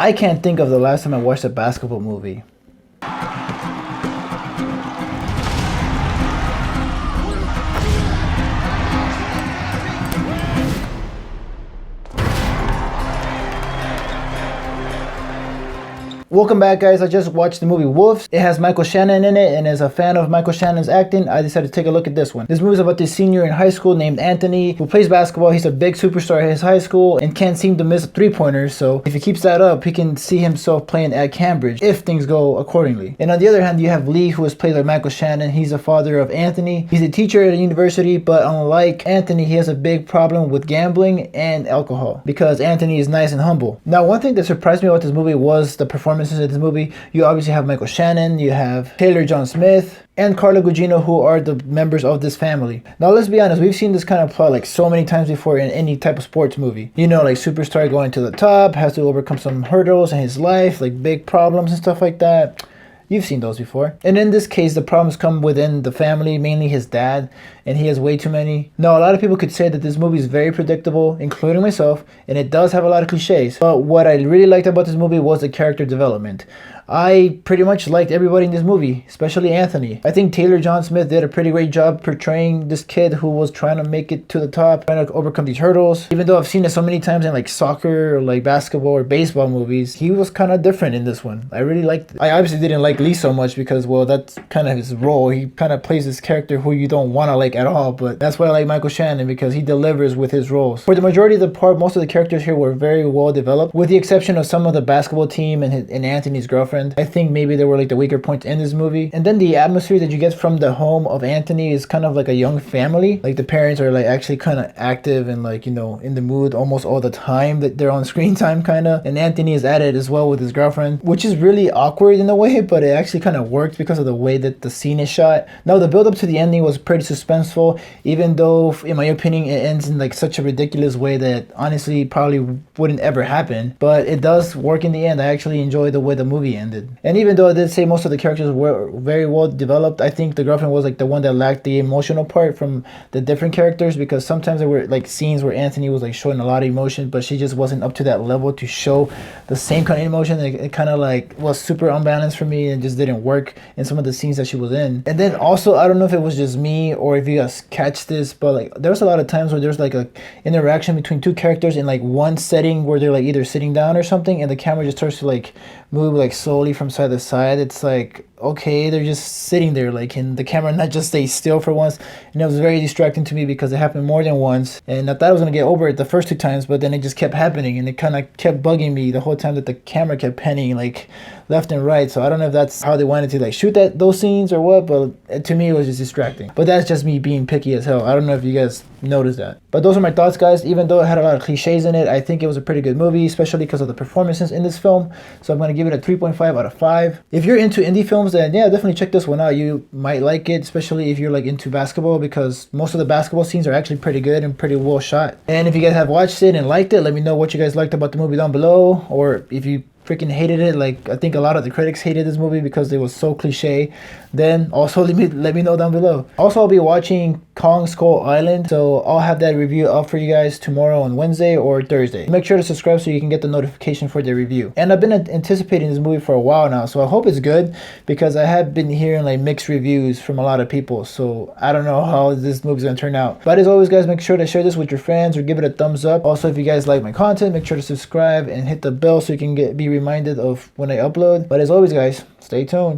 I can't think of the last time I watched a basketball movie. Welcome back, guys. I just watched the movie Wolves. It has Michael Shannon in it, and as a fan of Michael Shannon's acting, I decided to take a look at this one. This movie is about this senior in high school named Anthony who plays basketball. He's a big superstar at his high school and can't seem to miss three-pointers, so if he keeps that up, he can see himself playing at Cambridge if things go accordingly. And on the other hand, you have Lee, who is played by Michael Shannon. He's the father of Anthony. He's a teacher at a university, but unlike Anthony, he has a big problem with gambling and alcohol because Anthony is nice and humble. Now, one thing that surprised me about this movie was the performances of this movie. You obviously have Michael Shannon, you have Taylor John Smith, and Carla Gugino, who are the members of this family. Now, let's be honest, we've seen this kind of plot like so many times before in any type of sports movie. You know, like superstar going to the top, has to overcome some hurdles in his life, like big problems and stuff like that. You've seen those before. And in this case, the problems come within the family, mainly his dad, and he has way too many. Now, a lot of people could say that this movie is very predictable, including myself, and it does have a lot of cliches. But what I really liked about this movie was the character development. I pretty much liked everybody in this movie, especially Anthony. I think Taylor John Smith did a pretty great job portraying this kid who was trying to make it to the top, trying to overcome these hurdles. Even though I've seen it so many times in like soccer or like basketball or baseball movies, he was kind of different in this one. I really liked it. I obviously didn't like Lee so much because, well, that's kind of his role. He kind of plays this character who you don't want to like at all, but that's why I like Michael Shannon, because he delivers with his roles. For the majority of the part, most of the characters here were very well developed, with the exception of some of the basketball team and Anthony's girlfriend. I think maybe they were like the weaker points in this movie. And then the atmosphere that you get from the home of Anthony is kind of like a young family. Like the parents are like actually kind of active and like, you know, in the mood almost all the time, that they're on screen time kind of. And Anthony is at it as well with his girlfriend, which is really awkward in a way, but it actually kind of worked because of the way that the scene is shot. Now, the build up to the ending was pretty suspenseful, even though in my opinion it ends in like such a ridiculous way that honestly probably wouldn't ever happen, but it does work in the end. I actually enjoyed the way the movie ended. And even though I did say most of the characters were very well developed, I think the girlfriend was like the one that lacked the emotional part from the different characters, because sometimes there were like scenes where Anthony was like showing a lot of emotion, but she just wasn't up to that level to show the same kind of emotion. It kind of like was super unbalanced for me and just didn't work in some of the scenes that she was in. And then also, I don't know if it was just me or if you guys catch this, but like there was a lot of times where there's like a interaction between two characters in like one setting where they're like either sitting down or something, and the camera just starts to like move like slowly from side to side. It's like, okay, they're just sitting there, like, and the camera not just stay still for once. And it was very distracting to me because it happened more than once, and I thought I was gonna get over it the first two times, but then it just kept happening, and it kind of kept bugging me the whole time that the camera kept panning like left and right. So I don't know if that's how they wanted to like shoot those scenes or what, but to me it was just distracting. But that's just me being picky as hell. I don't know if you guys noticed that. But those are my thoughts, guys. Even though it had a lot of cliches in it, I think it was a pretty good movie, especially because of the performances in this film. So I'm gonna give it a 3.5 out of 5. If you're into indie films, then yeah, definitely check this one out. You might like it, especially if you're like into basketball, because most of the basketball scenes are actually pretty good and pretty well shot. And if you guys have watched it and liked it, let me know what you guys liked about the movie down below, or if you freaking hated it, like I think a lot of the critics hated this movie because it was so cliche, then also let me know down below. Also, I'll be watching Kong Skull Island, so I'll have that review up for you guys tomorrow on Wednesday or Thursday. Make sure to subscribe so you can get the notification for the review. And I've been anticipating this movie for a while now, so I hope it's good, because I have been hearing like mixed reviews from a lot of people, so I don't know how this movie's gonna turn out. But as always, guys, make sure to share this with your friends or give it a thumbs up. Also, if you guys like my content, make sure to subscribe and hit the bell so you can be reminded of when I upload. But as always, guys, stay tuned.